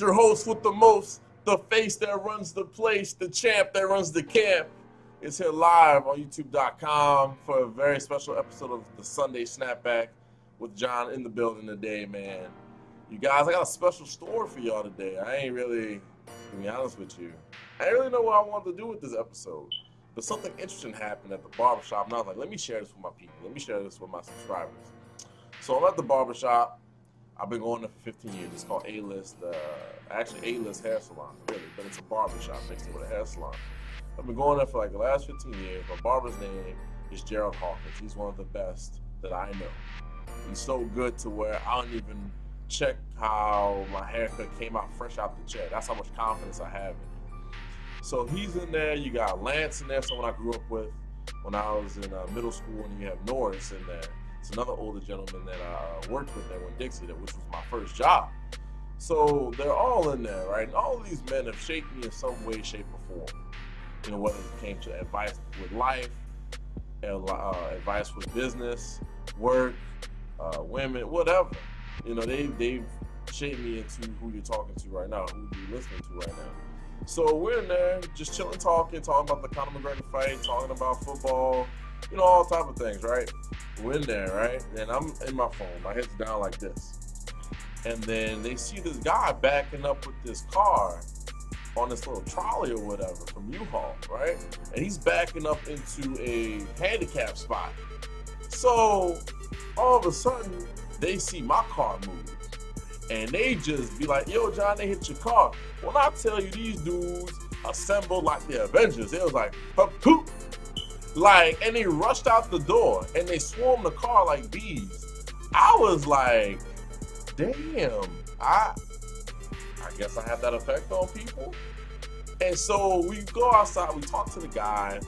It's your host with the most, the face that runs the place, the champ that runs the camp. It's here live on YouTube.com for a very special episode of the Sunday SnapBack with John in the building today, man. You guys, I got a special story for y'all today. I ain't really, to be honest with you, I didn't really know what I wanted to do with this episode. But something interesting happened at the barbershop, and I was like, let me share this with my people. Let me share this with my subscribers. So I'm at the barbershop. I've been going there for 15 years. It's called A-List, actually A-List Hair Salon, really, but it's a barbershop next to a hair salon. I've been going there for like the last 15 years. My barber's name is Gerald Hawkins. He's one of the best that I know. He's so good to where I don't even check how my haircut came out fresh out the chair. That's how much confidence I have in it. So he's in there. You got Lance in there, someone I grew up with when I was in middle school, and you have Norris in there. It's another older gentleman that I worked with there when Dixie, which was my first job. So they're all in there, right? And all of these men have shaped me in some way, shape, or form. You know, whether it came to advice with life, advice with business, work, women, whatever. You know, they've shaped me into who you're talking to right now, who you're listening to right now. So we're in there just chilling, talking about the Conor McGregor fight, talking about football, you know, all type of things, right? We're in there, right? And I'm in my phone. My head's down like this. And then they see this guy backing up with this car on this little trolley or whatever from U-Haul, right? And he's backing up into a handicap spot. So all of a sudden, they see my car move. And they just be like, yo, John, they hit your car. When I tell you these dudes assembled like the Avengers, it was like, poop. Like, and they rushed out the door and they swarmed the car like bees. I was like, damn, I guess I have that effect on people. And so we go outside, we talk to the guy.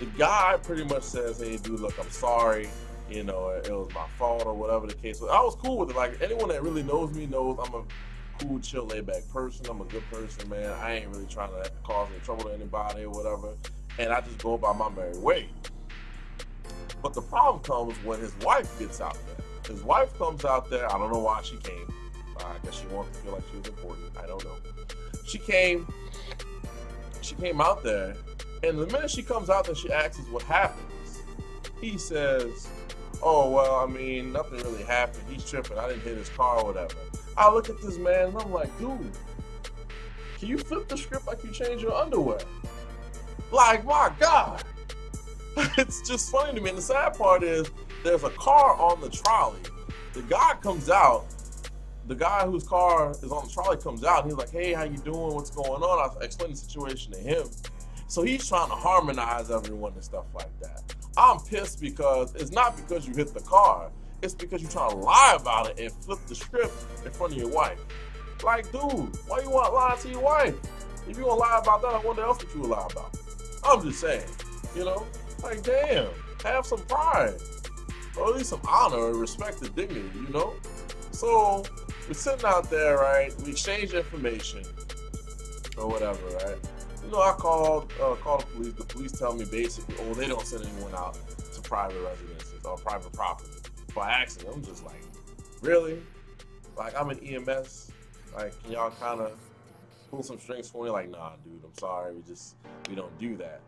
The guy pretty much says, hey, dude, look, I'm sorry. You know, it was my fault or whatever the case was. I was cool with it. Like, anyone that really knows me knows I'm a cool, chill, laid-back person. I'm a good person, man. I ain't really trying to cause any trouble to anybody or whatever. And I just go about my merry way. But the problem comes when his wife gets out there. His wife comes out there. I don't know why she came. I guess she wanted to feel like she was important. I don't know. She came out there. And the minute she comes out there, she asks us what happens. He says, oh, well, I mean, nothing really happened. He's tripping. I didn't hit his car or whatever. I look at this man and I'm like, dude, can you flip the script like you change your underwear? Like, my God. It's just funny to me. And the sad part is there's a car on the trolley. The guy comes out. The guy whose car is on the trolley comes out. And he's like, hey, how you doing? What's going on? I explained the situation to him. So he's trying to harmonize everyone and stuff like that. I'm pissed because it's not because you hit the car. It's because you're trying to lie about it and flip the script in front of your wife. Like, dude, why you want to lie to your wife? If you want to lie about that, I wonder else what you would lie about. I'm just saying, you know? Like, damn, have some pride. Or at least some honor and respect and dignity, you know? So, we're sitting out there, right? We exchange information or whatever, right? You know, I called the police. The police tell me basically, oh, they don't send anyone out to private residences or private property by accident. I'm just like, really? Like, I'm an EMS. Like, can y'all kind of pull some strings for me? Like, nah, dude, I'm sorry. We don't do that.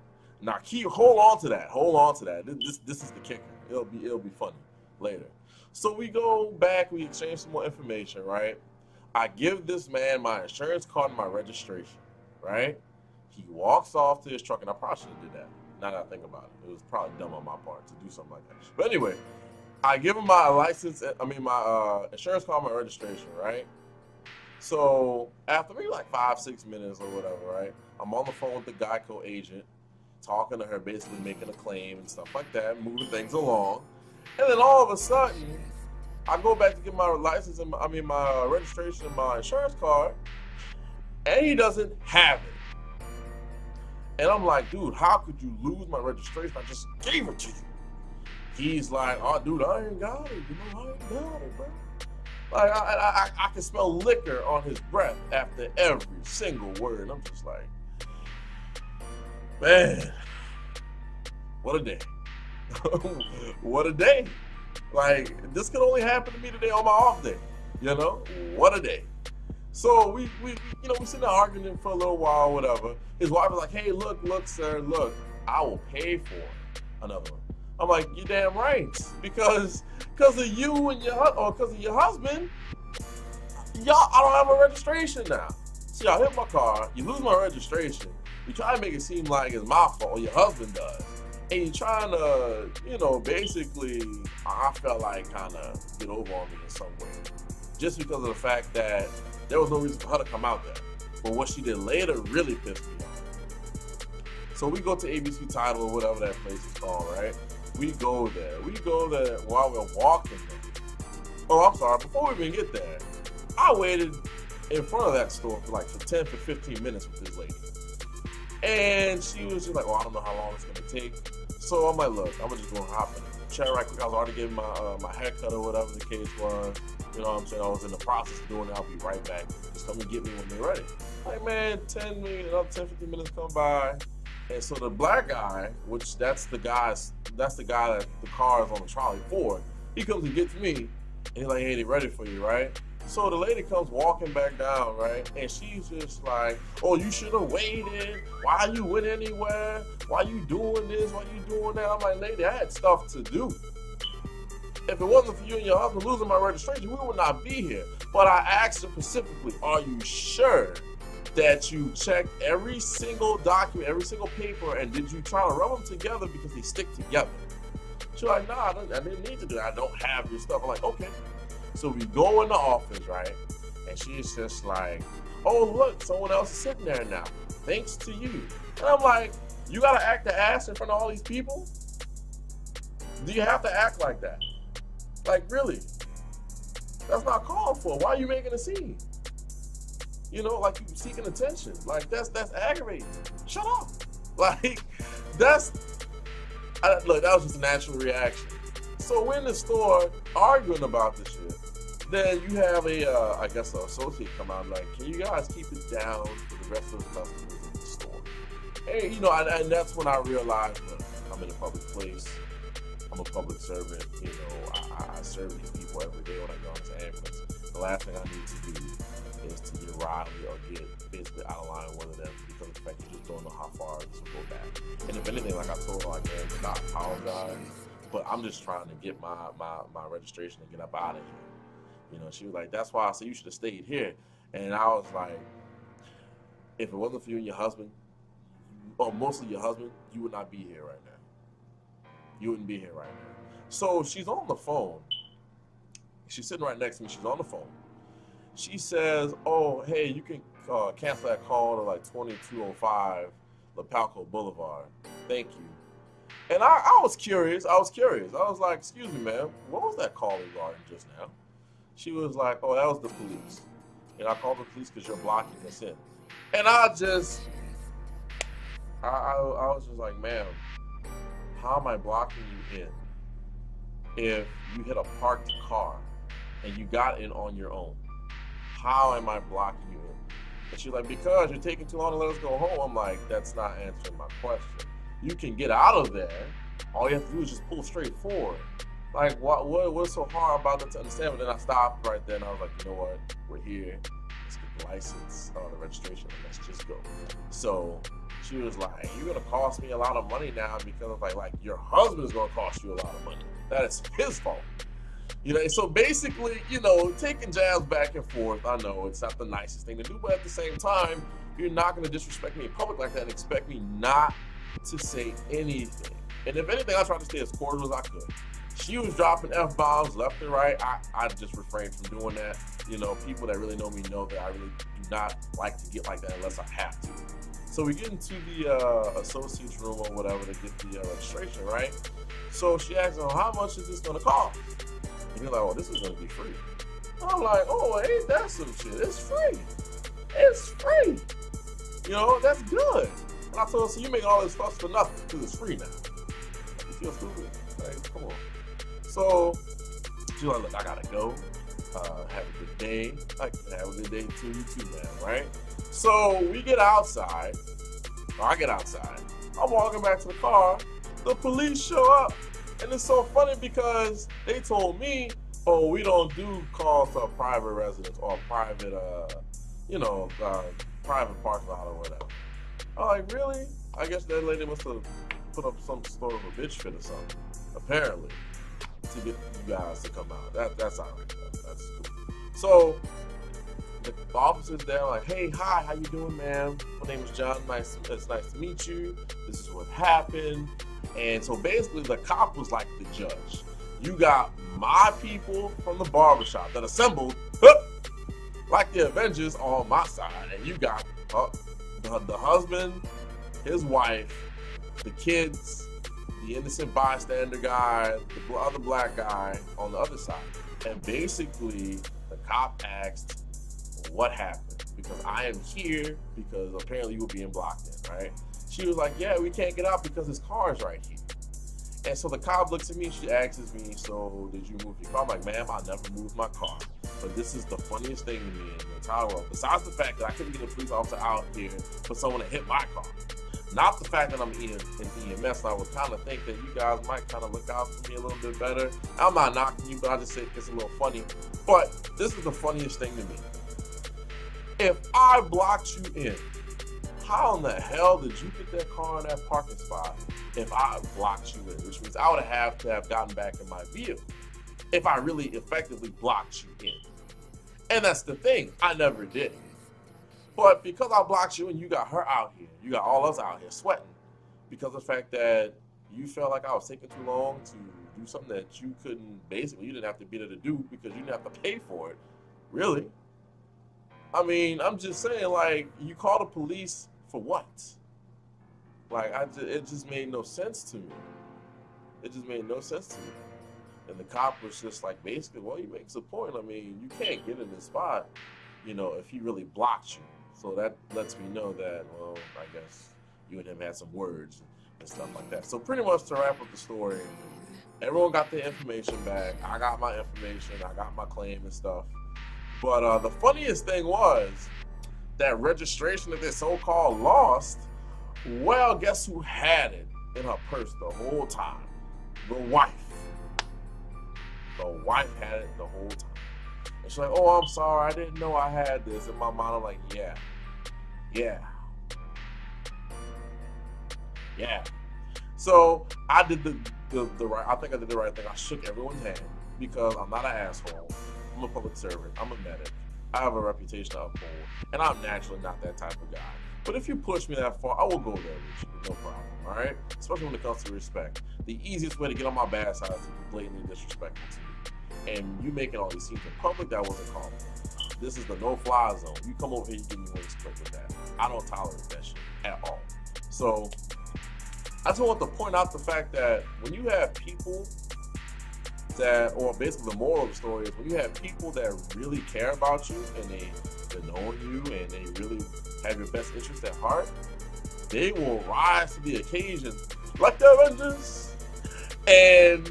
Now, hold on to that. This is the kicker. It'll be funny later. So we go back. We exchange some more information, right? I give this man my insurance card and my registration, right? He walks off to his truck, and I probably should have did that. Now that I think about it, it was probably dumb on my part to do something like that. But anyway, I give him my my insurance card, my registration, right? So after maybe like 5-6 minutes or whatever, right? I'm on the phone with the Geico agent, talking to her, basically making a claim and stuff like that, moving things along. And then all of a sudden, I go back to get my license and my registration and my insurance card, and he doesn't have it. And I'm like, dude, how could you lose my registration? I just gave it to you. He's like, oh, dude, I ain't got it. You know, I ain't got it, bro. Like, I can smell liquor on his breath after every single word. And I'm just like, man, what a day. What a day. Like, this could only happen to me today on my off day. You know, what a day. So we sitting there arguing for a little while, whatever. His wife was like, "Hey, look, sir, look, I will pay for another one." I'm like, "You damn right, because of you and because of your husband, I don't have a registration now. See, I hit my car, you lose my registration, you try to make it seem like it's my fault, or your husband does, and you're trying to, basically, I felt like kind of get over on me in some way, just because of the fact that there was no reason for her to come out there. But what she did later really pissed me off. So we go to ABC Title or whatever that place is called, right? We go there while we're walking there. Oh, I'm sorry, before we even get there, I waited in front of that store for 10 to 15 minutes with this lady. And she was just like, "Oh, I don't know how long it's gonna take." So I'm like, "Look, I'm just gonna hop in the chair right quick." I was already getting my haircut or whatever the case was. You know what I'm saying? I was in the process of doing it. I'll be right back. Just come and get me when they're ready. Like, man, 10 minutes, another 10, 15 minutes come by. And so the black guy, which that's the guy that the car is on the trolley for, he comes and gets me, and he's like, "Hey, they ready for you, right?" So the lady comes walking back down, right? And she's just like, "Oh, you should have waited. Why you went anywhere? Why you doing this? Why you doing that?" I'm like, "Lady, I had stuff to do. If it wasn't for you and your husband losing my registration, we would not be here." But I asked her specifically, "Are you sure that you checked every single document, every single paper, and did you try to rub them together because they stick together?" She's like, "Nah, I didn't need to do that. I don't have your stuff." I'm like, "Okay." So we go in the office, right? And she's just like, "Oh, look, someone else is sitting there now. Thanks to you." And I'm like, "You gotta act the ass in front of all these people? Do you have to act like that? Like, really? That's not called for. Why are you making a scene? Like you seeking attention. Like, that's aggravating. Shut up." Like, look, that was just a natural reaction. So we're in the store arguing about this shit. Then you have an associate come out like, "Can you guys keep it down for the rest of the customers in the store?" And, and that's when I realized, look, I'm in a public place. I'm a public servant. I serve these people every day when I go into ambulance. The last thing I need to do is to get riley or get basically out of line with one of them because of the fact you just don't know how far this will go back. And if anything, like I told her, like, "Man, not apologize, but I'm just trying to get my registration and get up out of here." She was like, "That's why I said you should have stayed here." And I was like, if it wasn't for you and your husband, or mostly your husband, you would not be here right now. You wouldn't be here right now. So she's on the phone. She's sitting right next to me. She's on the phone. She says, "Oh, hey, you can cancel that call to 2205 LaPalco Boulevard. Thank you." And I was curious. I was like, "Excuse me, ma'am, what was that call regarding just now?" She was like, "Oh, that was the police. And I called the police because you're blocking us in." And I was just like, "Ma'am, how am I blocking you in if you hit a parked car and you got in on your own? How am I blocking you in?" And she's like, "Because you're taking too long to let us go home." I'm like, "That's not answering my question. You can get out of there. All you have to do is just pull straight forward. Like, what's so hard about that to understand?" But then I stopped right there and I was like, "You know what? We're here. Let's get the license, the registration, and let's just go." So she was like, "You're gonna cost me a lot of money now because of like your husband is gonna cost you a lot of money. That is his fault." So basically, taking jabs back and forth. I know it's not the nicest thing to do, but at the same time, you're not gonna disrespect me in public like that and expect me not to say anything. And if anything, I tried to stay as cordial as I could. She was dropping F-bombs left and right. I just refrained from doing that. People that really know me know that I really do not like to get like that unless I have to. So we get into the associate's room or whatever to get the registration, right? So she asks him, "How much is this gonna cost?" And he's like, "Oh, this is gonna be free." I'm like, "Oh, ain't that some shit? It's free. It's free. That's good." And I told her, "So you make all this fuss for nothing because it's free now. You feel stupid? Like, come on." So she's like, "Look, I gotta go. Have a good day." Like, have a good day to you too, man, right? So we get outside. I get outside. I'm walking back to the car. The police show up. And it's so funny because they told me, "Oh, we don't do calls to a private residence or a private private parking lot or whatever. I'm like, really? I guess that lady must have put up some sort of a bitch fit or something, apparently, to get you guys to come out. That's all right. That's cool. So the officer's there like, hey, hi, how you doing, ma'am? My name is John. It's nice to meet you. This is what happened. And so basically the cop was like the judge. You got my people from the barbershop that assembled like the Avengers on my side, and you got the husband, his wife, the kids, the innocent bystander guy, the other black guy on the other side. And basically the cop asked what happened, because I am here because apparently you were being blocked in, right? She was like, yeah, we can't get out because his car is right here. And so the cop looks at me, she asks me, so did you move your car? I'm like, ma'am, I never moved my car. But this is the funniest thing to me in the entire world. Besides the fact that I couldn't get a police officer out here for someone to hit my car. Not the fact that I'm in EMS, and I would kind of think that you guys might kind of look out for me a little bit better. I'm not knocking you, but I just say it's a little funny. But this is the funniest thing to me. If I blocked you in, how in the hell did you get that car in that parking spot if I blocked you in? Which means I would have to have gotten back in my vehicle if I really effectively blocked you in. And that's the thing, I never did. But because I blocked you and you got her out here, you got all us out here sweating because of the fact that you felt like I was taking too long to do something that you couldn't, basically, you didn't have to be there to do because you didn't have to pay for it. Really? I mean, I'm just saying, like, you call the police for what? Like, it just made no sense to me. It just made no sense to me. And the cop was just like, basically, well, he makes a point. I mean, you can't get in this spot, if he really blocked you. So that lets me know that, well, I guess you and him had some words and stuff like that. So pretty much to wrap up the story, everyone got their information back. I got my information. I got my claim and stuff. But the funniest thing was that registration that they so-called lost. Well, guess who had it in her purse the whole time? The wife. The wife had it the whole time. And she's like, oh, I'm sorry, I didn't know I had this. In my mind, I'm like, yeah. So I did the right, I think I did the right thing. I shook everyone's hand because I'm not an asshole. I'm a public servant. I'm a medic. I have a reputation to uphold. And I'm naturally not that type of guy. But if you push me that far, I will go there with you. No problem. All right? Especially when it comes to respect. The easiest way to get on my bad side is to be blatantly disrespectful to me. And you making all these scenes in public, that wasn't common. This is the no-fly zone. You come over here, you give me wings quick with that. I don't tolerate that shit at all. So I just want to point out the fact that when you have people that, or basically the moral of the story is when you have people that really care about you and they're knowing you and they really have your best interest at heart, they will rise to the occasion like the Avengers and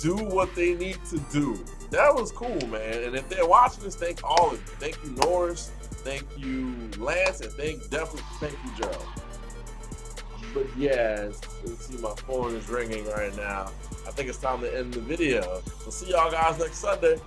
do what they need to do. That was cool, man. And if they're watching this, thank all of you. Thank you, Norris. Thank you, Lance. And definitely thank you, Gerald. But yeah, let's see, my phone is ringing right now. I think it's time to end the video. We'll see y'all guys next Sunday.